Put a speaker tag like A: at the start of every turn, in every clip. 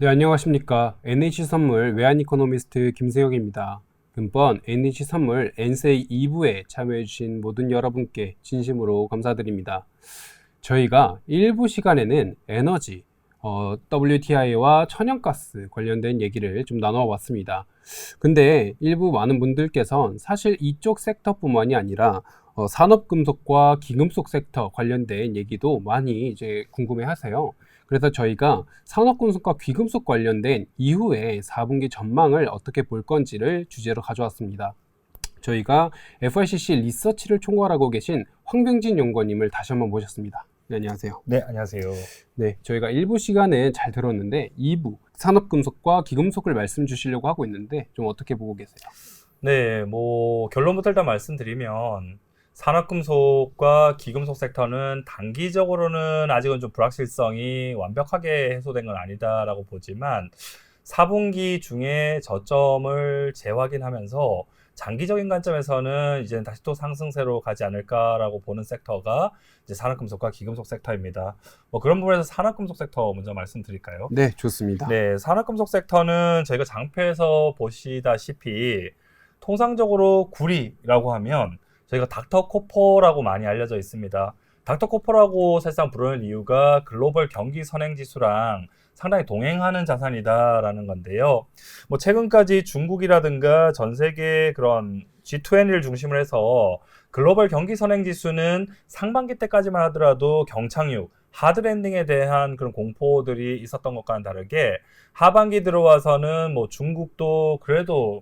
A: 네, 안녕하십니까. NH선물 외환이코노미스트 김세혁입니다. 금번 NH선물 엔세이 2부에 참여해주신 모든 여러분께 진심으로 감사드립니다. 저희가 1부 시간에는 에너지, WTI와 천연가스 관련된 얘기를 좀 나눠봤습니다. 근데 일부 많은 분들께선 사실 이쪽 섹터뿐만이 아니라 산업금속과 기금속 섹터 관련된 얘기도 많이 이제 궁금해 하세요. 그래서 저희가 산업금속과 귀금속 관련된 이후에 4분기 전망을 어떻게 볼 건지를 주제로 가져왔습니다. 저희가 FICC 리서치를 총괄하고 계신 황병진 연구원님을 다시 한번 모셨습니다. 네, 안녕하세요.
B: 네, 안녕하세요.
A: 네, 저희가 1부 시간에 잘 들었는데 2부 산업금속과 기금속을 말씀 주시려고 하고 있는데 좀 어떻게 보고 계세요?
B: 네, 결론부터 일단 말씀드리면 산업금속과 기금속 섹터는 단기적으로는 아직은 좀 불확실성이 완벽하게 해소된 건 아니다라고 보지만 4분기 중에 저점을 재확인하면서 장기적인 관점에서는 이제 다시 또 상승세로 가지 않을까라고 보는 섹터가 이제 산업금속과 기금속 섹터입니다. 그런 부분에서 산업금속 섹터 먼저 말씀드릴까요?
A: 네, 좋습니다.
B: 네, 산업금속 섹터는 저희가 장표에서 보시다시피 통상적으로 구리라고 하면 저희가 닥터코퍼라고 많이 알려져 있습니다. 닥터코퍼라고 사실상 부르는 이유가 글로벌 경기 선행지수랑 상당히 동행하는 자산이다라는 건데요. 최근까지 중국이라든가 전 세계 그런 G20를 중심으로 해서 글로벌 경기 선행지수는 상반기 때까지만 하더라도 경착륙, 하드랜딩에 대한 그런 공포들이 있었던 것과는 다르게 하반기 들어와서는 중국도 그래도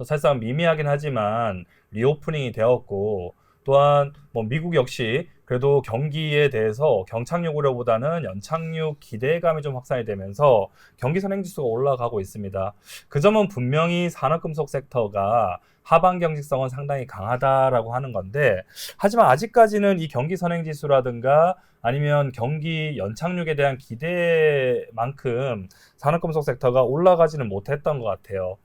B: 사실상 미미하긴 하지만 리오프닝이 되었고, 또한 미국 역시 그래도 경기에 대해서 경착륙 우려보다는 연착륙 기대감이 좀 확산이 되면서 경기 선행지수가 올라가고 있습니다. 그 점은 분명히 산업금속 섹터가 하반 경직성은 상당히 강하다라고 하는 건데, 하지만 아직까지는 이 경기 선행지수라든가 아니면 경기 연착륙에 대한 기대만큼 산업금속 섹터가 올라가지는 못했던 것 같아요.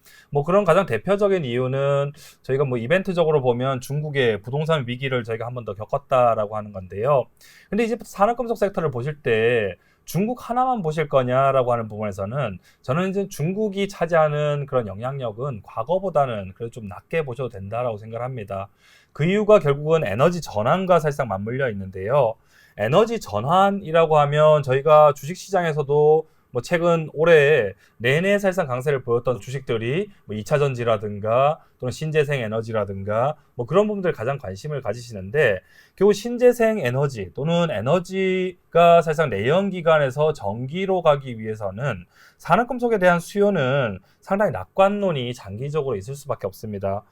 B: 그런 가장 대표적인 이유는 저희가 이벤트적으로 보면 중국의 부동산 위기를 저희가 한 번 더 겪었다라고 하는 건데요. 근데 이제 산업금속 섹터를 보실 때 중국 하나만 보실 거냐라고 하는 부분에서는 저는 이제 중국이 차지하는 그런 영향력은 과거보다는 그래도 좀 낮게 보셔도 된다라고 생각합니다. 그 이유가 결국은 에너지 전환과 사실상 맞물려 있는데요. 에너지 전환이라고 하면 저희가 주식시장에서도 최근 올해 내내 사실상 강세를 보였던 주식들이 2차전지라든가 또는 신재생 에너지라든가 그런 부분들 가장 관심을 가지시는데, 결국 신재생 에너지 또는 에너지가 사실상 내연기관에서 전기로 가기 위해서는 산업금속에 대한 수요는 상당히 낙관론이 장기적으로 있을 수밖에 없습니다.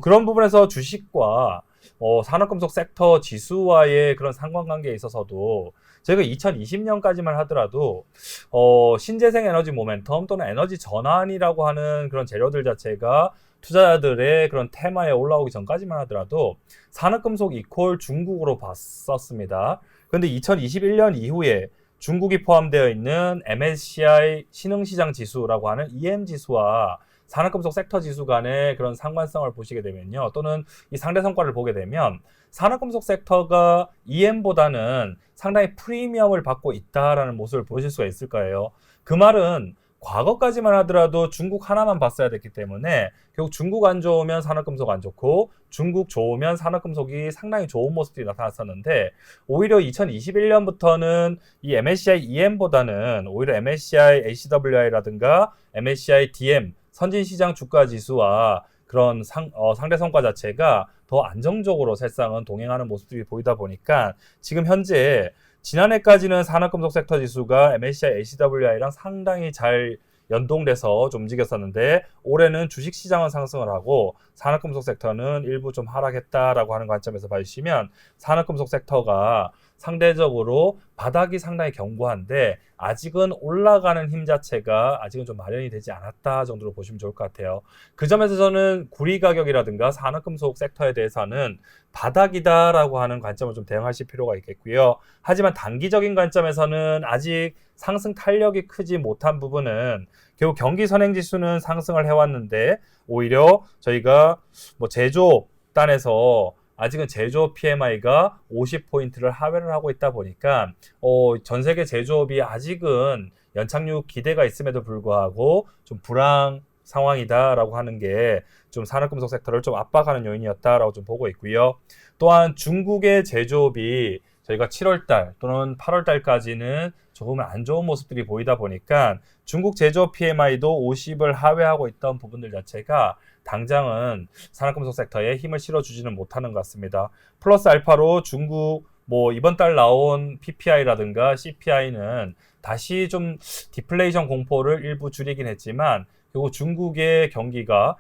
B: 그런 부분에서 주식과 산업금속 섹터 지수와의 그런 상관관계에 있어서도 저희가 2020년까지만 하더라도 신재생 에너지 모멘텀 또는 에너지 전환이라고 하는 그런 재료들 자체가 투자자들의 그런 테마에 올라오기 전까지만 하더라도 산업금속 이퀄 중국으로 봤었습니다. 그런데 2021년 이후에 중국이 포함되어 있는 MSCI 신흥시장 지수라고 하는 EM 지수와 산업금속 섹터 지수 간의 그런 상관성을 보시게 되면요, 또는 이 상대 성과를 보게 되면 산업금속 섹터가 EM보다는 상당히 프리미엄을 받고 있다라는 모습을 보실 수가 있을 거예요. 그 말은 과거까지만 하더라도 중국 하나만 봤어야 됐기 때문에 결국 중국 안 좋으면 산업금속 안 좋고 중국 좋으면 산업금속이 상당히 좋은 모습들이 나타났었는데, 오히려 2021년부터는 이 MSCI EM보다는 오히려 MSCI ACWI라든가 MSCI DM 선진시장 주가지수와 그런 상대 성과 자체가 더 안정적으로 사실상은 동행하는 모습들이 보이다 보니까 지금 현재 지난해까지는 산업금속 섹터 지수가 MSCI ACWI랑 상당히 잘 연동돼서 좀 움직였었는데, 올해는 주식시장은 상승을 하고 산업금속 섹터는 일부 좀 하락했다라고 하는 관점에서 봐주시면 산업금속 섹터가 상대적으로 바닥이 상당히 견고한데 아직은 올라가는 힘 자체가 아직은 좀 마련이 되지 않았다 정도로 보시면 좋을 것 같아요. 그 점에서 저는 구리 가격이라든가 산업금속 섹터에 대해서는 바닥이다라고 하는 관점을 좀 대응하실 필요가 있겠고요. 하지만 단기적인 관점에서는 아직 상승 탄력이 크지 못한 부분은 결국 경기 선행지수는 상승을 해왔는데 오히려 저희가 제조업 단에서 아직은 제조업 PMI가 50포인트를 하회를 하고 있다 보니까 전 세계 제조업이 아직은 연착륙 기대가 있음에도 불구하고 좀 불황 상황이다라고 하는 게 좀 산업금속 섹터를 좀 압박하는 요인이었다라고 좀 보고 있고요. 또한 중국의 제조업이 저희가 7월달 또는 8월달까지는 조금 안 좋은 모습들이 보이다 보니까 중국 제조업 PMI도 50을 하회하고 있던 부분들 자체가 당장은 산업금속 섹터에 힘을 실어주지는 못하는 것 같습니다. 플러스 알파로 중국 이번 달 나온 PPI라든가 CPI는 다시 좀 디플레이션 공포를 일부 줄이긴 했지만 그리고 중국의 경기가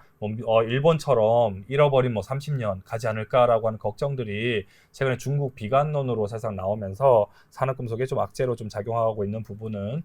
B: 일본처럼 잃어버린 30년 가지 않을까라고 하는 걱정들이 최근에 중국 비관론으로 사실상 나오면서 산업금속에 좀 악재로 좀 작용하고 있는 부분은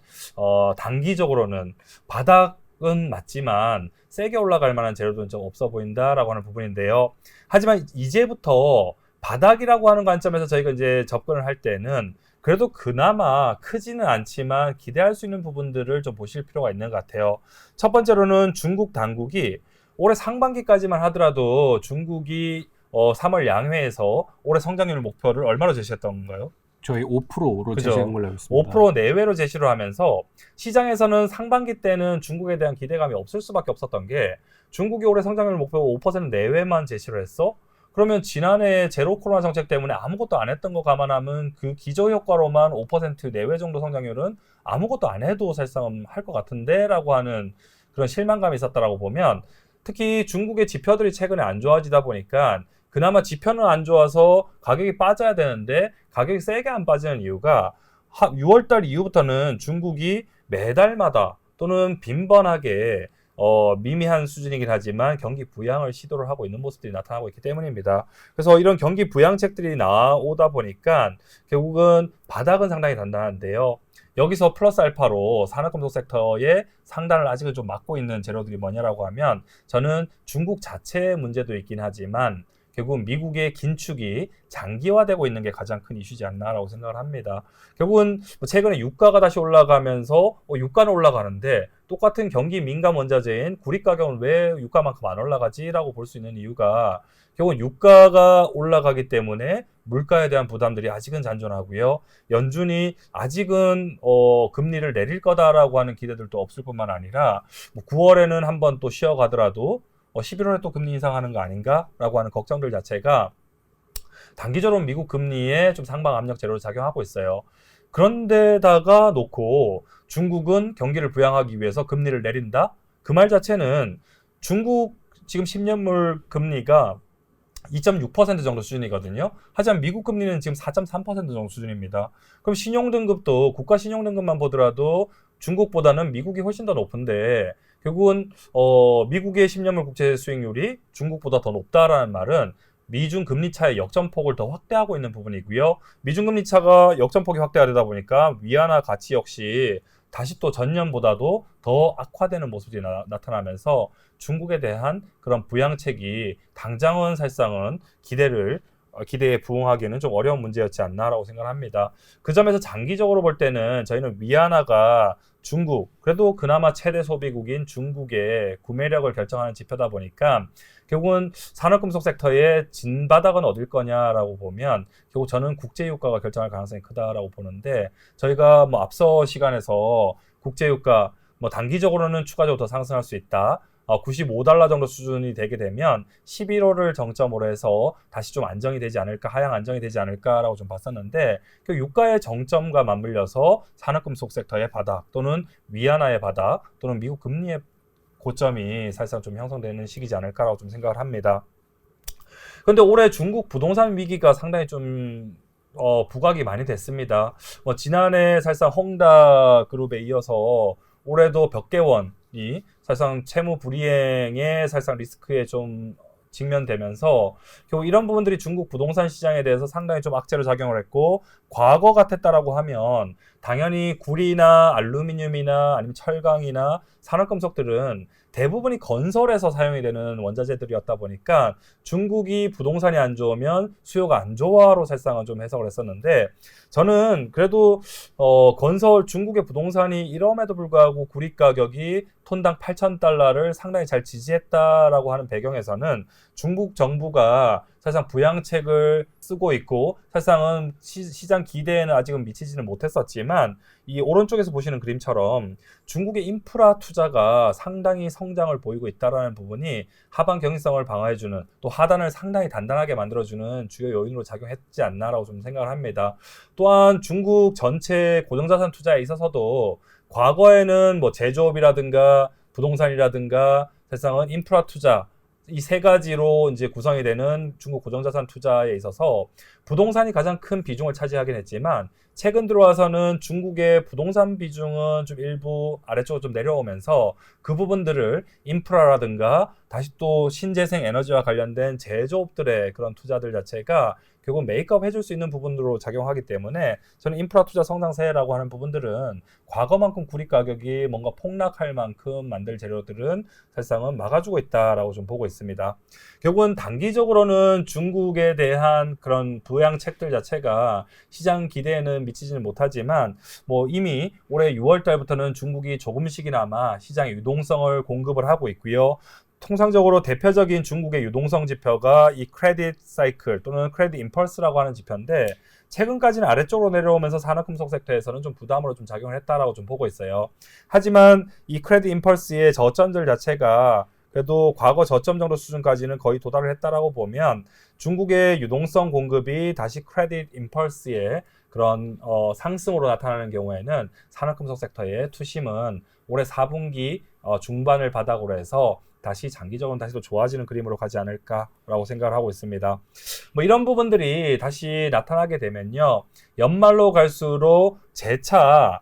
B: 단기적으로는 바닥은 맞지만 세게 올라갈 만한 재료는 좀 없어 보인다라고 하는 부분인데요. 하지만 이제부터 바닥이라고 하는 관점에서 저희가 이제 접근을 할 때는 그래도 그나마 크지는 않지만 기대할 수 있는 부분들을 좀 보실 필요가 있는 것 같아요. 첫 번째로는 중국 당국이 올해 상반기까지만 하더라도 중국이 3월 양회에서 올해 성장률 목표를 얼마로 제시했던 건가요?
A: 저희 5%로
B: 그죠.
A: 제시한 걸로 알고 있습니다.
B: 5% 내외로 제시를 하면서 시장에서는 상반기 때는 중국에 대한 기대감이 없을 수밖에 없었던 게 중국이 올해 성장률 목표가 5% 내외만 제시를 했어? 그러면 지난해 제로 코로나 정책 때문에 아무것도 안 했던 거 감안하면 그 기저효과로만 5% 내외 정도 성장률은 아무것도 안 해도 사실상 할 것 같은데 라고 하는 그런 실망감이 있었다라고 보면 특히 중국의 지표들이 최근에 안 좋아지다 보니까 그나마 지표는 안 좋아서 가격이 빠져야 되는데 가격이 세게 안 빠지는 이유가 6월달 이후부터는 중국이 매달마다 또는 빈번하게 미미한 수준이긴 하지만 경기 부양을 시도를 하고 있는 모습들이 나타나고 있기 때문입니다. 그래서 이런 경기 부양책들이 나오다 보니까 결국은 바닥은 상당히 단단한데요. 여기서 플러스 알파로 산업금속 섹터의 상단을 아직은 좀 막고 있는 재료들이 뭐냐라고 하면 저는 중국 자체의 문제도 있긴 하지만 결국은 미국의 긴축이 장기화되고 있는 게 가장 큰 이슈지 않나라고 생각을 합니다. 결국은 최근에 유가가 다시 올라가면서 유가는 올라가는데 똑같은 경기 민감 원자재인 구리 가격은 왜 유가만큼 안 올라가지라고 볼 수 있는 이유가 결국은 유가가 올라가기 때문에 물가에 대한 부담들이 아직은 잔존하고요. 연준이 아직은 금리를 내릴 거다라고 하는 기대들도 없을 뿐만 아니라 9월에는 한번 또 쉬어가더라도 11월에 또 금리 인상하는 거 아닌가라고 하는 걱정들 자체가 단기적으로 미국 금리에 좀 상방 압력 재료로 작용하고 있어요. 그런데다가 놓고 중국은 경기를 부양하기 위해서 금리를 내린다? 그 말 자체는 중국 지금 10년물 금리가 2.6% 정도 수준이거든요. 하지만 미국 금리는 지금 4.3% 정도 수준입니다. 그럼 신용등급도 국가 신용등급만 보더라도 중국보다는 미국이 훨씬 더 높은데 결국은 미국의 10년물 국채 수익률이 중국보다 더 높다라는 말은 미중 금리 차의 역전폭을 더 확대하고 있는 부분이고요. 미중 금리 차가 역전폭이 확대되다 보니까 위안화 가치 역시 다시 또 전년보다도 더 악화되는 모습이 나타나면서 중국에 대한 그런 부양책이 당장은 사실상은 기대에 부응하기는 좀 어려운 문제였지 않나라고 생각을 합니다. 그 점에서 장기적으로 볼 때는 저희는 위안화가 중국, 그래도 그나마 최대 소비국인 중국의 구매력을 결정하는 지표다 보니까 결국은 산업금속 섹터의 진바닥은 어딜 거냐라고 보면 결국 저는 국제유가가 결정할 가능성이 크다라고 보는데 저희가 앞서 시간에서 국제유가 단기적으로는 추가적으로 더 상승할 수 있다. 95달러 정도 수준이 되게 되면 11월을 정점으로 해서 다시 좀 안정이 되지 않을까, 하향 안정이 되지 않을까라고 좀 봤었는데 그 유가의 정점과 맞물려서 산업금속 섹터의 바닥 또는 위안화의 바닥 또는 미국 금리의 고점이 사실상 좀 형성되는 시기지 않을까라고 좀 생각을 합니다. 그런데 올해 중국 부동산 위기가 상당히 좀 부각이 많이 됐습니다. 지난해 사실상 헝다 그룹에 이어서 올해도 벽개원이 사실상 채무 불이행의 사실상 리스크에 좀 직면되면서 결국 이런 부분들이 중국 부동산 시장에 대해서 상당히 좀 악재로 작용을 했고 과거 같았다라고 하면 당연히 구리나 알루미늄이나 아니면 철강이나 산업금속들은 대부분이 건설에서 사용이 되는 원자재들이었다 보니까 중국이 부동산이 안 좋으면 수요가 안 좋아로 사실상은 좀 해석을 했었는데 저는 그래도 건설 중국의 부동산이 이럼에도 불구하고 구리 가격이 톤당 8,000달러를 상당히 잘 지지했다라고 하는 배경에서는 중국 정부가 사실상 부양책을 쓰고 있고 사실상은 시장 기대에는 아직은 미치지는 못했었지만 이 오른쪽에서 보시는 그림처럼 중국의 인프라 투자가 상당히 성장을 보이고 있다는 부분이 하반 경직성을 방어해주는 또 하단을 상당히 단단하게 만들어주는 주요 요인으로 작용했지 않나라고 좀 생각을 합니다. 또한 중국 전체 고정자산 투자에 있어서도 과거에는 뭐 제조업이라든가 부동산이라든가 사실상은 인프라 투자 이 세 가지로 이제 구성이 되는 중국 고정자산 투자에 있어서 부동산이 가장 큰 비중을 차지하긴 했지만 최근 들어와서는 중국의 부동산 비중은 좀 일부 아래쪽으로 좀 내려오면서 그 부분들을 인프라라든가 다시 또 신재생 에너지와 관련된 제조업들의 그런 투자들 자체가 결국 메이크업 해줄 수 있는 부분으로 작용하기 때문에 저는 인프라 투자 성장세라고 하는 부분들은 과거만큼 구리 가격이 뭔가 폭락할 만큼 만들 재료들은 사실상은 막아주고 있다라고 좀 보고 있습니다. 결국은 단기적으로는 중국에 대한 그런 부양책들 자체가 시장 기대에는 미치지는 못하지만 뭐 이미 올해 6월 달부터는 중국이 조금씩이나마 시장의 유동성을 공급을 하고 있고요. 통상적으로 대표적인 중국의 유동성 지표가 이 크레딧 사이클 또는 크레딧 임펄스라고 하는 지표인데 최근까지는 아래쪽으로 내려오면서 산업금속 섹터에서는 좀 부담으로 좀 작용을 했다라고 좀 보고 있어요. 하지만 이 크레딧 임펄스의 저점들 자체가 그래도 과거 저점 정도 수준까지는 거의 도달을 했다라고 보면 중국의 유동성 공급이 다시 크레딧 임펄스의 그런 상승으로 나타나는 경우에는 산업금속 섹터의 투심은 올해 4분기 중반을 바닥으로 해서 다시 장기적으로는 다시 또 좋아지는 그림으로 가지 않을까라고 생각을 하고 있습니다. 뭐 이런 부분들이 다시 나타나게 되면요. 연말로 갈수록 재차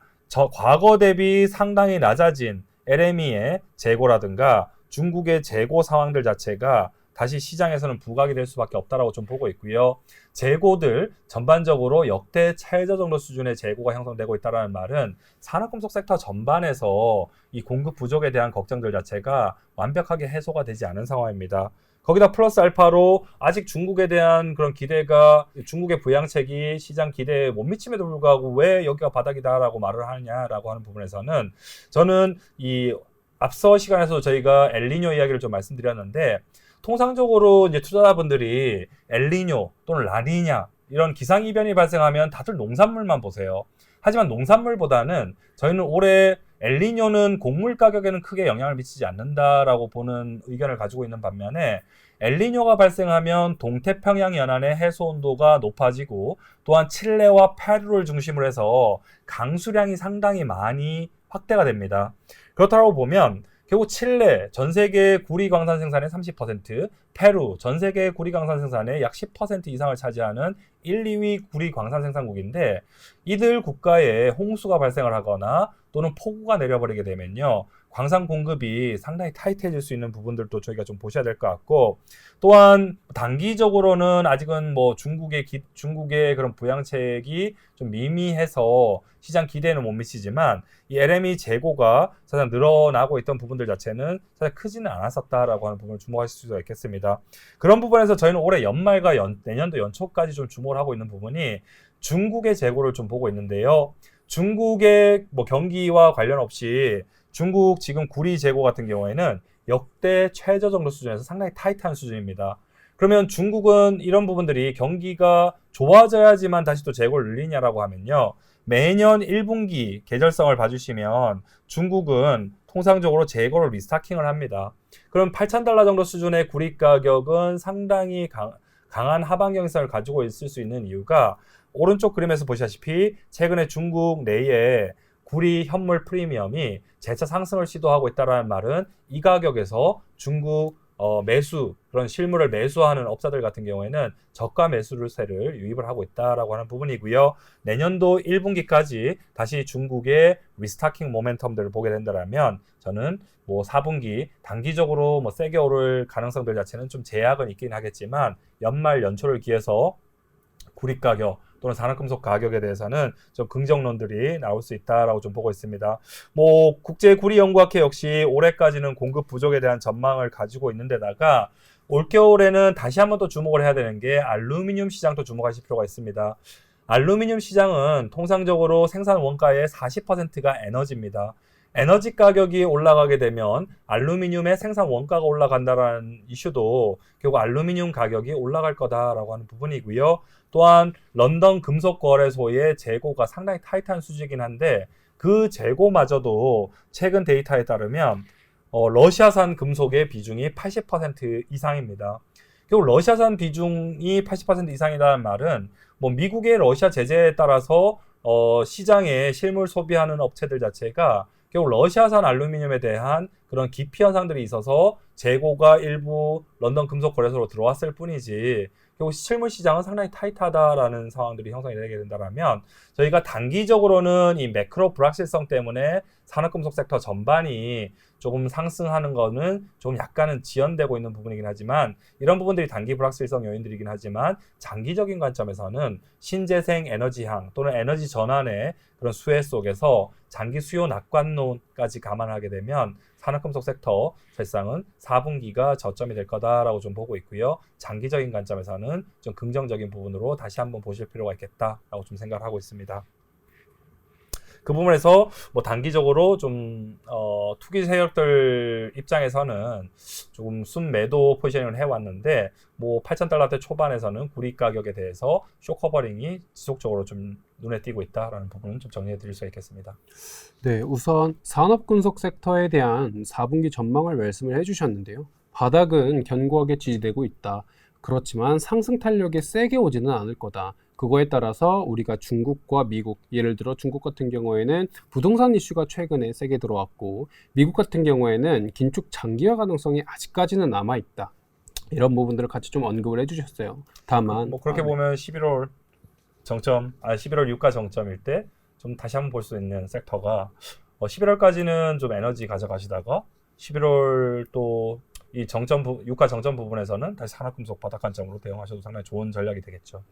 B: 과거 대비 상당히 낮아진 LME의 재고라든가 중국의 재고 상황들 자체가 다시 시장에서는 부각이 될 수밖에 없다라고 좀 보고 있고요. 재고들 전반적으로 역대 최저 정도 수준의 재고가 형성되고 있다는 말은 산업금속 섹터 전반에서 이 공급 부족에 대한 걱정들 자체가 완벽하게 해소가 되지 않은 상황입니다. 거기다 플러스 알파로 아직 중국에 대한 그런 기대가 중국의 부양책이 시장 기대에 못 미침에도 불구하고 왜 여기가 바닥이다라고 말을 하냐라고 하는 부분에서는 저는 이 앞서 시간에서 저희가 엘니뇨 이야기를 좀 말씀드렸는데 통상적으로 이제 투자자분들이 엘니뇨 또는 라니냐 이런 기상이변이 발생하면 다들 농산물만 보세요. 하지만 농산물보다는 저희는 올해 엘니뇨는 곡물 가격에는 크게 영향을 미치지 않는다라고 보는 의견을 가지고 있는 반면에 엘니뇨가 발생하면 동태평양 연안의 해수 온도가 높아지고 또한 칠레와 페루를 중심으로 해서 강수량이 상당히 많이 확대가 됩니다. 그렇다고 보면 결국 칠레 전 세계 구리 광산 생산의 30%, 페루 전 세계 구리 광산 생산의 약 10% 이상을 차지하는 1, 2위 구리 광산 생산국인데 이들 국가에 홍수가 발생을 하거나 또는 폭우가 내려버리게 되면요. 광산 공급이 상당히 타이트해질 수 있는 부분들도 저희가 좀 보셔야 될 것 같고 또한 단기적으로는 아직은 뭐 중국의 그런 부양책이 좀 미미해서 시장 기대에는 못 미치지만 이 LME 재고가 사실 늘어나고 있던 부분들 자체는 사실 크지는 않았었다라고 하는 부분을 주목하실 수가 있겠습니다. 그런 부분에서 저희는 올해 연말과 내년도 연초까지 좀 주목을 하고 있는 부분이 중국의 재고를 좀 보고 있는데요. 중국의 뭐 경기와 관련 없이 중국 지금 구리 재고 같은 경우에는 역대 최저 정도 수준에서 상당히 타이트한 수준입니다. 그러면 중국은 이런 부분들이 경기가 좋아져야지만 다시 또 재고를 늘리냐라고 하면요. 매년 1분기 계절성을 봐주시면 중국은 통상적으로 재고를 리스타킹을 합니다. 그럼 8,000달러 정도 수준의 구리 가격은 상당히 강한 하반 경직성을 가지고 있을 수 있는 이유가 오른쪽 그림에서 보시다시피 최근에 중국 내에 구리 현물 프리미엄이 재차 상승을 시도하고 있다는 말은 이 가격에서 중국 매수 그런 실물을 매수하는 업자들 같은 경우에는 저가 매수세를 유입을 하고 있다라고 하는 부분이고요. 내년도 1분기까지 다시 중국의 리스타킹 모멘텀들을 보게 된다면 저는 뭐 4분기 단기적으로 뭐 세게 오를 가능성들 자체는 좀 제약은 있긴 하겠지만 연말 연초를 기해서 구리 가격 또는 산업금속 가격에 대해서는 좀 긍정론들이 나올 수 있다라고 좀 보고 있습니다. 뭐 국제구리연구학회 역시 올해까지는 공급 부족에 대한 전망을 가지고 있는데다가 올겨울에는 다시 한번 또 주목을 해야 되는 게 알루미늄 시장도 주목하실 필요가 있습니다. 알루미늄 시장은 통상적으로 생산 원가의 40%가 에너지입니다. 에너지 가격이 올라가게 되면 알루미늄의 생산 원가가 올라간다라는 이슈도 결국 알루미늄 가격이 올라갈 거다라고 하는 부분이고요. 또한 런던 금속거래소의 재고가 상당히 타이트한 수준이긴 한데 그 재고마저도 최근 데이터에 따르면 러시아산 금속의 비중이 80% 이상입니다. 결국 러시아산 비중이 80% 이상이라는 말은 뭐 미국의 러시아 제재에 따라서 시장에 실물 소비하는 업체들 자체가 결국 러시아산 알루미늄에 대한 그런 기피 현상들이 있어서 재고가 일부 런던 금속거래소로 들어왔을 뿐이지 결국 실물 시장은 상당히 타이트하다라는 상황들이 형성이 되게 된다면 저희가 단기적으로는 이 매크로 불확실성 때문에 산업금속 섹터 전반이 조금 상승하는 거는 좀 약간은 지연되고 있는 부분이긴 하지만 이런 부분들이 단기 불확실성 요인들이긴 하지만 장기적인 관점에서는 신재생 에너지향 또는 에너지 전환의 그런 수혜 속에서 장기 수요 낙관론까지 감안하게 되면 산업금속 섹터 사실상은 4분기가 저점이 될 거다라고 좀 보고 있고요. 장기적인 관점에서는 좀 긍정적인 부분으로 다시 한번 보실 필요가 있겠다라고 좀 생각을 하고 있습니다. 그 부분에서 뭐 단기적으로 좀 투기 세력들 입장에서는 조금 순매도 포지셔닝을 해왔는데 뭐 8,000달러대 초반에서는 구리 가격에 대해서 쇼커버링이 지속적으로 좀 눈에 띄고 있다라는 부분은 좀 정리해 드릴 수 있겠습니다.
A: 네, 우선 산업금속 섹터에 대한 4분기 전망을 말씀을 해주셨는데요. 바닥은 견고하게 지지되고 있다. 그렇지만 상승 탄력이 세게 오지는 않을 거다. 그거에 따라서 우리가 중국과 미국, 예를 들어 중국 같은 경우에는 부동산 이슈가 최근에 세게 들어왔고 미국 같은 경우에는 긴축 장기화 가능성이 아직까지는 남아있다. 이런 부분들을 같이 좀 언급을 해주셨어요. 다만
B: 뭐 그렇게 보면 11월 정점, 11월 유가 정점일 때 좀 다시 한번 볼 수 있는 섹터가 11월까지는 좀 에너지 가져가시다가 11월 또 이 유가 정점 부분에서는 다시 산업금속 바닥 관점으로 대응하셔도 상당히 좋은 전략이 되겠죠.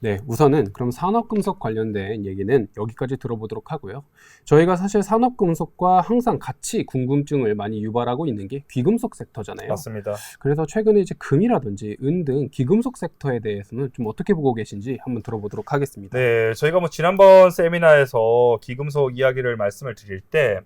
A: 네, 우선은 그럼 산업금속 관련된 얘기는 여기까지 들어보도록 하고요. 저희가 사실 산업금속과 항상 같이 궁금증을 많이 유발하고 있는 게 귀금속 섹터잖아요.
B: 맞습니다.
A: 그래서 최근에 이제 금이라든지 은 등 귀금속 섹터에 대해서는 좀 어떻게 보고 계신지 한번 들어보도록 하겠습니다.
B: 네, 저희가 뭐 지난번 세미나에서 귀금속 이야기를 말씀을 드릴 때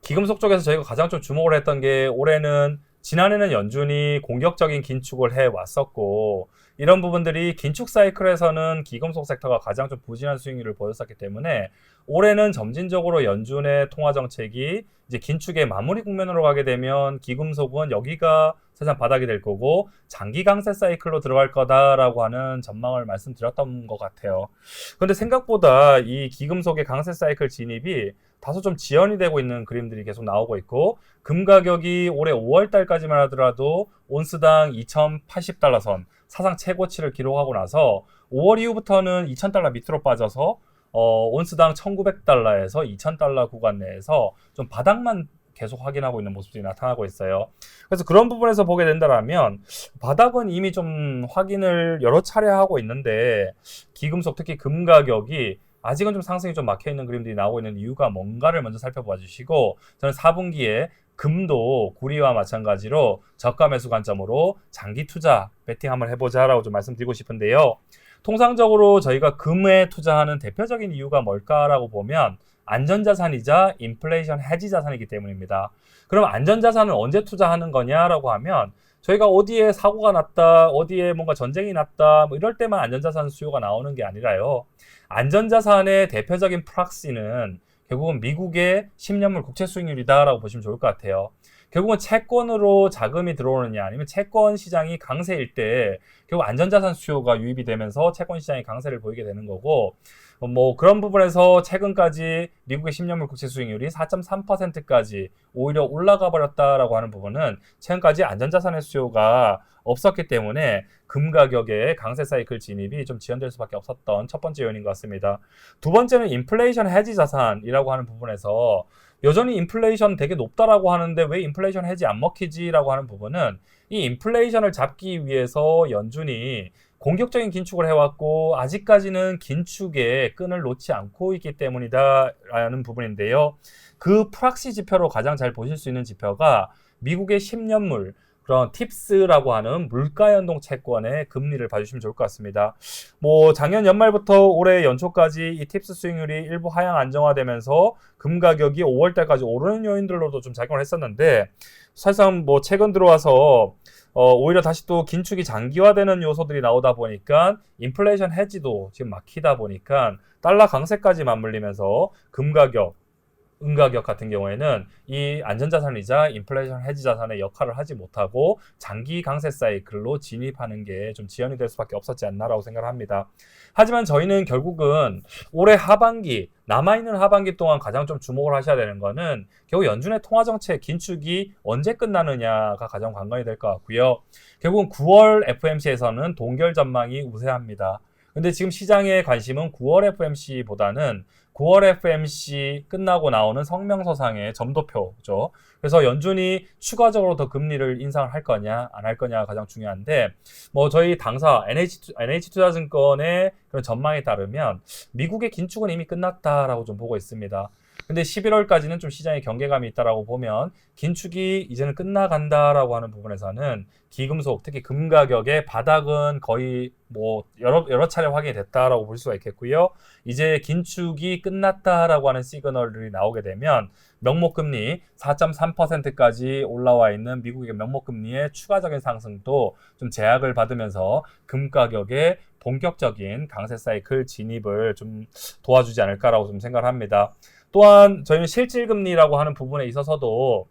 B: 귀금속 쪽에서 저희가 가장 좀 주목을 했던 게 올해는 지난해는 연준이 공격적인 긴축을 해왔었고 이런 부분들이 긴축 사이클에서는 귀금속 섹터가 가장 좀 부진한 수익률을 보였었기 때문에 올해는 점진적으로 연준의 통화 정책이 이제 긴축의 마무리 국면으로 가게 되면 귀금속은 여기가 세상 바닥이 될 거고 장기 강세 사이클로 들어갈 거다라고 하는 전망을 말씀드렸던 것 같아요. 그런데 생각보다 이 귀금속의 강세 사이클 진입이 다소 좀 지연이 되고 있는 그림들이 계속 나오고 있고 금 가격이 올해 5월 달까지만 하더라도 온스당 2,080달러 선 사상 최고치를 기록하고 나서 5월 이후부터는 2,000달러 밑으로 빠져서 온스당 1,900달러에서 2,000달러 구간 내에서 좀 바닥만 계속 확인하고 있는 모습들이 나타나고 있어요. 그래서 그런 부분에서 보게 된다면 바닥은 이미 좀 확인을 여러 차례 하고 있는데 귀금속 특히 금 가격이 아직은 좀 상승이 좀 막혀있는 그림들이 나오고 있는 이유가 뭔가를 먼저 살펴봐 주시고 저는 4분기에 금도 구리와 마찬가지로 저가 매수 관점으로 장기 투자 베팅 한번 해보자라고 좀 말씀드리고 싶은데요. 통상적으로 저희가 금에 투자하는 대표적인 이유가 뭘까라고 보면 안전자산이자 인플레이션 해지 자산이기 때문입니다. 그럼 안전자산은 언제 투자하는 거냐라고 하면 저희가 어디에 사고가 났다, 어디에 뭔가 전쟁이 났다, 뭐 이럴 때만 안전자산 수요가 나오는 게 아니라요. 안전자산의 대표적인 프락시는 결국은 미국의 10년물 국채 수익률이다라고 보시면 좋을 것 같아요. 결국은 채권으로 자금이 들어오느냐 아니면 채권 시장이 강세일 때 결국 안전자산 수요가 유입이 되면서 채권 시장이 강세를 보이게 되는 거고 뭐 그런 부분에서 최근까지 미국의 10년물 국채 수익률이 4.3%까지 오히려 올라가 버렸다라고 하는 부분은 최근까지 안전자산의 수요가 없었기 때문에 금 가격의 강세 사이클 진입이 좀 지연될 수밖에 없었던 첫 번째 요인인 것 같습니다. 두 번째는 인플레이션 해지 자산이라고 하는 부분에서 여전히 인플레이션 되게 높다라고 하는데 왜 인플레이션 해지 안 먹히지라고 하는 부분은 이 인플레이션을 잡기 위해서 연준이 공격적인 긴축을 해왔고 아직까지는 긴축의 끈을 놓지 않고 있기 때문이다라는 부분인데요. 그 프락시 지표로 가장 잘 보실 수 있는 지표가 미국의 10년물 그런 팁스라고 하는 물가연동 채권의 금리를 봐주시면 좋을 것 같습니다. 뭐 작년 연말부터 올해 연초까지 이 팁스 수익률이 일부 하향 안정화되면서 금 가격이 5월 달까지 오르는 요인들로도 좀 작용을 했었는데, 사실상 뭐 최근 들어와서 오히려 다시 또 긴축이 장기화되는 요소들이 나오다 보니까 인플레이션 해지도 지금 막히다 보니까 달러 강세까지 맞물리면서 금 가격, 은 가격 같은 경우에는 이 안전자산이자 인플레이션 해지 자산의 역할을 하지 못하고 장기 강세 사이클로 진입하는 게 좀 지연이 될 수밖에 없었지 않나라고 생각을 합니다. 하지만 저희는 결국은 올해 하반기, 남아있는 하반기 동안 가장 좀 주목을 하셔야 되는 거는 결국 연준의 통화정책 긴축이 언제 끝나느냐가 가장 관건이 될 것 같고요. 결국은 9월 FMC에서는 동결 전망이 우세합니다. 근데 지금 시장의 관심은 9월 FMC보다는 9월 FMC 끝나고 나오는 성명서상의 점도표죠. 그래서 연준이 추가적으로 더 금리를 인상을 할 거냐, 안 할 거냐가 가장 중요한데, 뭐 저희 당사 NH투자증권의 그런 전망에 따르면 미국의 긴축은 이미 끝났다라고 좀 보고 있습니다. 근데 11월까지는 좀 시장에 경계감이 있다라고 보면 긴축이 이제는 끝나간다라고 하는 부분에서는 기금속, 특히 금 가격의 바닥은 거의 뭐 여러 차례 확인이 됐다라고 볼 수가 있겠고요. 이제 긴축이 끝났다라고 하는 시그널이 나오게 되면 명목금리 4.3%까지 올라와 있는 미국의 명목금리의 추가적인 상승도 좀 제약을 받으면서 금 가격의 본격적인 강세 사이클 진입을 좀 도와주지 않을까라고 좀 생각을 합니다. 또한 저희는 실질금리라고 하는 부분에 있어서도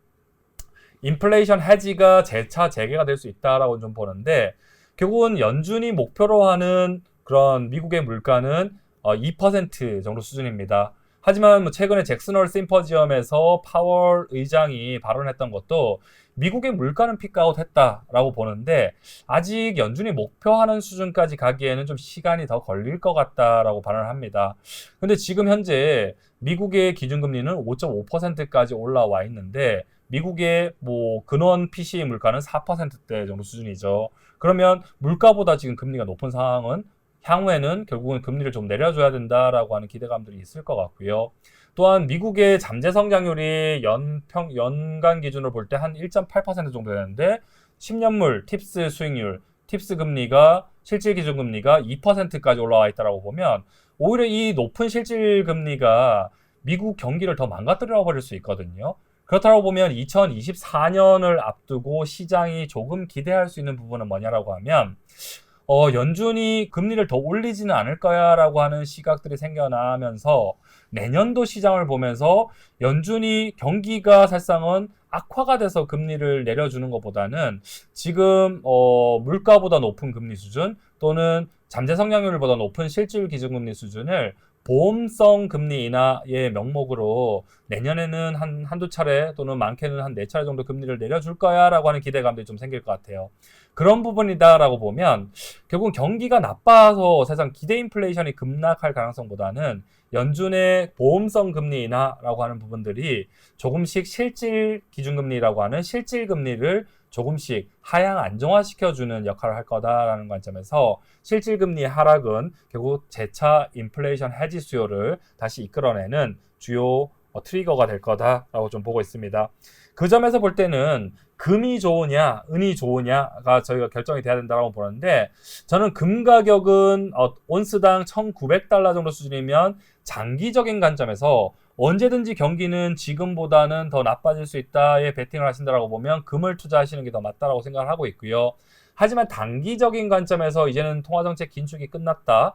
B: 인플레이션 해지가 재차 재개가 될 수 있다라고 좀 보는데, 결국은 연준이 목표로 하는 그런 미국의 물가는 2% 정도 수준입니다. 하지만 뭐 최근에 잭슨홀 심포지엄에서 파월 의장이 발언했던 것도 미국의 물가는 피크아웃 했다라고 보는데, 아직 연준이 목표하는 수준까지 가기에는 좀 시간이 더 걸릴 것 같다라고 발언을 합니다. 근데 지금 현재 미국의 기준금리는 5.5%까지 올라와 있는데, 미국의 뭐 근원 PCE 물가는 4%대 정도 수준이죠. 그러면 물가보다 지금 금리가 높은 상황은 향후에는 결국은 금리를 좀 내려줘야 된다라고 하는 기대감들이 있을 것 같고요. 또한 미국의 잠재 성장률이 연간 기준으로 볼 때 한 1.8% 정도 되는데, 10년물 팁스 수익률, 팁스 금리가 실질 기준 금리가 2%까지 올라와 있다라고 보면 오히려 이 높은 실질 금리가 미국 경기를 더 망가뜨려 버릴 수 있거든요. 그렇다고 보면 2024년을 앞두고 시장이 조금 기대할 수 있는 부분은 뭐냐라고 하면 연준이 금리를 더 올리지는 않을 거야 라고 하는 시각들이 생겨나면서 내년도 시장을 보면서 연준이 경기가 사실상은 악화가 돼서 금리를 내려주는 것보다는 지금 물가보다 높은 금리 수준 또는 잠재 성장률보다 높은 실질 기준금리 수준을 보험성 금리 인하의 명목으로 내년에는 한두 차례 또는 많게는 한 4차례 정도 금리를 내려줄 거야 라고 하는 기대감들이 좀 생길 것 같아요. 그런 부분이다라고 보면 결국 경기가 나빠서 사실상 기대 인플레이션이 급락할 가능성보다는 연준의 보험성 금리 인하라고 하는 부분들이 조금씩 실질 기준금리라고 하는 실질 금리를 조금씩 하향 안정화시켜주는 역할을 할 거다라는 관점에서 실질금리 하락은 결국 재차 인플레이션 해지 수요를 다시 이끌어내는 주요 트리거가 될 거다라고 좀 보고 있습니다. 그 점에서 볼 때는 금이 좋으냐, 은이 좋으냐가 저희가 결정이 돼야 된다고 보는데, 저는 금 가격은 온스당 1,900달러 정도 수준이면 장기적인 관점에서 언제든지 경기는 지금보다는 더 나빠질 수 있다에 베팅을 하신다라고 보면 금을 투자하시는 게 더 맞다라고 생각을 하고 있고요. 하지만 단기적인 관점에서 이제는 통화정책 긴축이 끝났다,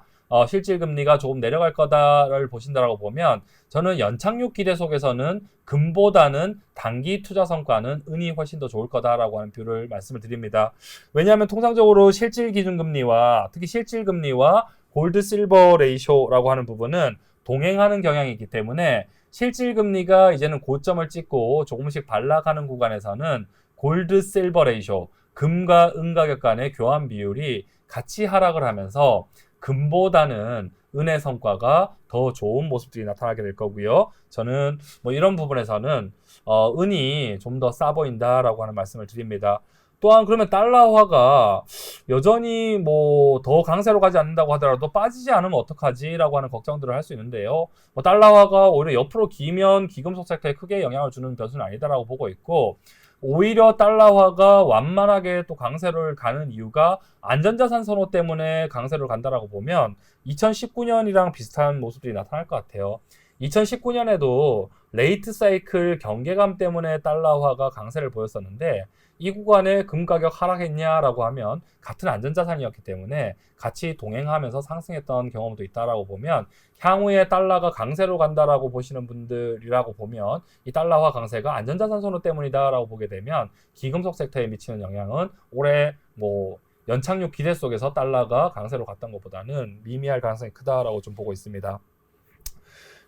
B: 실질금리가 조금 내려갈 거다를 보신다라고 보면 저는 연착륙 기대 속에서는 금보다는 단기 투자 성과는 은이 훨씬 더 좋을 거다라고 하는 뷰를 말씀을 드립니다. 왜냐하면 통상적으로 실질 기준금리와 특히 실질금리와 골드 실버 레이쇼라고 하는 부분은 동행하는 경향이 있기 때문에 실질금리가 이제는 고점을 찍고 조금씩 반락하는 구간에서는 골드 실버 레이쇼, 금과 은 가격 간의 교환 비율이 같이 하락을 하면서 금보다는 은의 성과가 더 좋은 모습들이 나타나게 될 거고요. 저는 뭐 이런 부분에서는 은이 좀 더 싸 보인다라고 하는 말씀을 드립니다. 또한 그러면 달러화가 여전히 뭐 더 강세로 가지 않는다고 하더라도 빠지지 않으면 어떡하지라고 하는 걱정들을 할 수 있는데요. 달러화가 오히려 옆으로 기면 기금속 세터에 크게 영향을 주는 변수는 아니다라고 보고 있고, 오히려 달러화가 완만하게 또 강세를 가는 이유가 안전자산 선호 때문에 강세를 간다라고 보면 2019년이랑 비슷한 모습들이 나타날 것 같아요. 2019년에도 레이트 사이클 경계감 때문에 달러화가 강세를 보였었는데 이 구간에 금 가격 하락했냐라고 하면 같은 안전자산이었기 때문에 같이 동행하면서 상승했던 경험도 있다라고 보면 향후에 달러가 강세로 간다라고 보시는 분들이라고 보면 이 달러화 강세가 안전자산 선호 때문이다라고 보게 되면 기금속 섹터에 미치는 영향은 올해 연착륙 기대 속에서 달러가 강세로 갔던 것보다는 미미할 가능성이 크다라고 좀 보고 있습니다.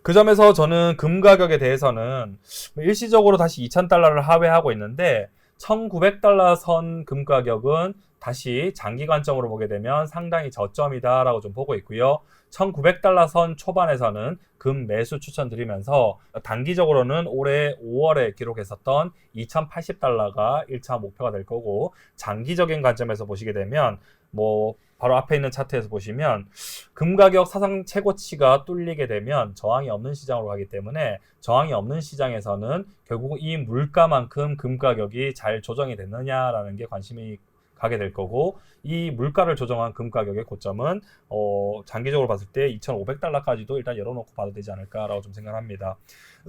B: 그 점에서 저는 금 가격에 대해서는 일시적으로 다시 2,000달러를 하회하고 있는데 1,900달러 선 금 가격은 다시 장기 관점으로 보게 되면 상당히 저점이다라고 좀 보고 있고요. 1,900달러 선 초반에서는 금 매수 추천드리면서 단기적으로는 올해 5월에 기록했었던 2,080달러가 1차 목표가 될 거고 장기적인 관점에서 보시게 되면 바로 앞에 있는 차트에서 보시면 금 가격 사상 최고치가 뚫리게 되면 저항이 없는 시장으로 가기 때문에 저항이 없는 시장에서는 결국 이 물가만큼 금 가격이 잘 조정이 됐느냐라는 게 관심이 가게 될 거고 이 물가를 조정한 금 가격의 고점은 장기적으로 봤을 때 2,500달러까지도 일단 열어놓고 봐도 되지 않을까라고 좀 생각합니다.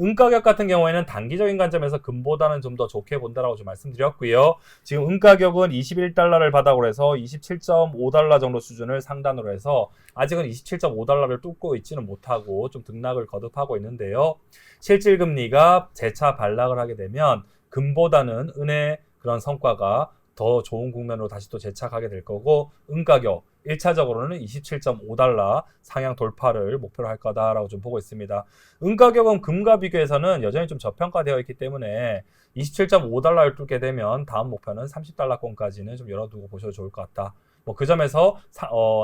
B: 은 가격 같은 경우에는 단기적인 관점에서 금보다는 좀 더 좋게 본다라고 좀 말씀드렸고요. 지금 은 가격은 21달러를 바닥으로 해서 27.5달러 정도 수준을 상단으로 해서 아직은 27.5달러를 뚫고 있지는 못하고 좀 등락을 거듭하고 있는데요. 실질 금리가 재차 반락을 하게 되면 금보다는 은의 그런 성과가 더 좋은 국면으로 다시 또 재착하게 될 거고 은 가격 1차적으로는 27.5달러 상향 돌파를 목표로 할 거다라고 좀 보고 있습니다. 은 가격은 금과 비교해서는 여전히 좀 저평가되어 있기 때문에 27.5달러를 뚫게 되면 다음 목표는 30달러권까지는 좀 열어두고 보셔도 좋을 것 같다. 그 점에서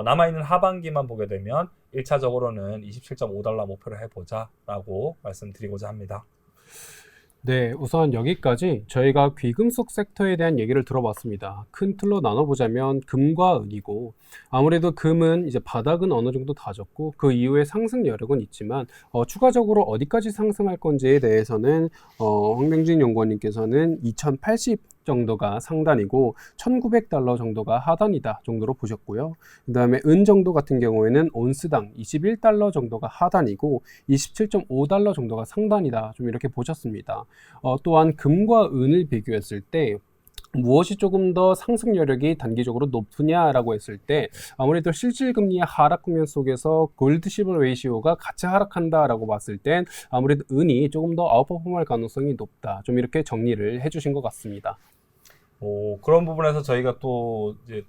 B: 남아있는 하반기만 보게 되면 1차적으로는 27.5달러 목표를 해보자라고 말씀드리고자 합니다.
A: 네, 우선 여기까지 저희가 귀금속 섹터에 대한 얘기를 들어봤습니다. 큰 틀로 나눠보자면 금과 은이고 아무래도 금은 이제 바닥은 어느 정도 다졌고 그 이후에 상승 여력은 있지만 추가적으로 어디까지 상승할 건지에 대해서는 황병진 연구원님께서는 2080 정도가 상단이고 1900달러 정도가 하단이다 정도로 보셨고요. 그 다음에 은 정도 같은 경우에는 온스당 21달러 정도가 하단이고 27.5달러 정도가 상단이다 좀 이렇게 보셨습니다. 또한 금과 은을 비교했을 때 무엇이 조금 더 상승 여력이 단기적으로 높으냐라고 했을 때 아무래도 실질금리의 하락 국면 속에서 골드 실버 레이시오가 같이 하락한다라고 봤을 땐 아무래도 은이 조금 더 아웃퍼폼할 가능성이 높다. 좀 이렇게 정리를 해주신 것 같습니다.
B: 그런 부분에서 저희가 또 이제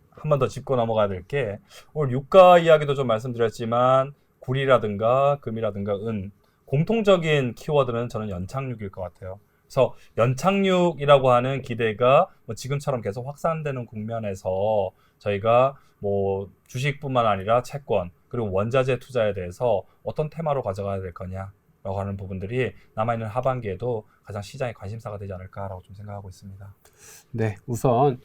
B: 한 번 더 짚고 넘어가야 될 게 오늘 유가 이야기도 좀 말씀드렸지만 구리라든가 금이라든가 은 공통적인 키워드는 저는 연착륙일 것 같아요. 그래서 연착륙이라고 하는 기대가 지금처럼 계속 확산되는 국면에서 저희가 주식뿐만 아니라 채권 그리고 원자재 투자에 대해서 어떤 테마로 가져가야 될 거냐라고 하는 부분들이 남아있는 하반기에도 가장 시장의 관심사가 되지 않을까라고 좀 생각하고 있습니다.
A: 네, 우선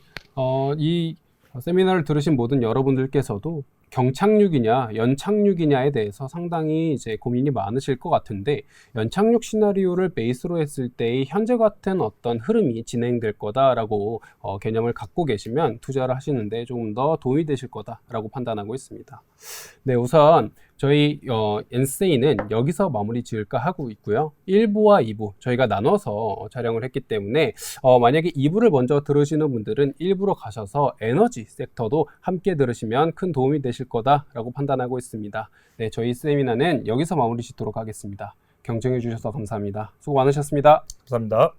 A: 이 세미나를 들으신 모든 여러분들께서도 경착륙이냐 연착륙이냐에 대해서 상당히 이제 고민이 많으실 것 같은데 연착륙 시나리오를 베이스로 했을 때의 현재 같은 어떤 흐름이 진행될 거다라고 개념을 갖고 계시면 투자를 하시는데 조금 더 도움이 되실 거다라고 판단하고 있습니다. 네, 우선 저희 엔세이는 여기서 마무리 지을까 하고 있고요. 1부와 2부 저희가 나눠서 촬영을 했기 때문에 만약에 2부를 먼저 들으시는 분들은 1부로 가셔서 에너지 섹터도 함께 들으시면 큰 도움이 되실 거다라고 판단하고 있습니다. 네, 저희 세미나는 여기서 마무리 짓도록 하겠습니다. 경청해 주셔서 감사합니다. 수고 많으셨습니다.
B: 감사합니다.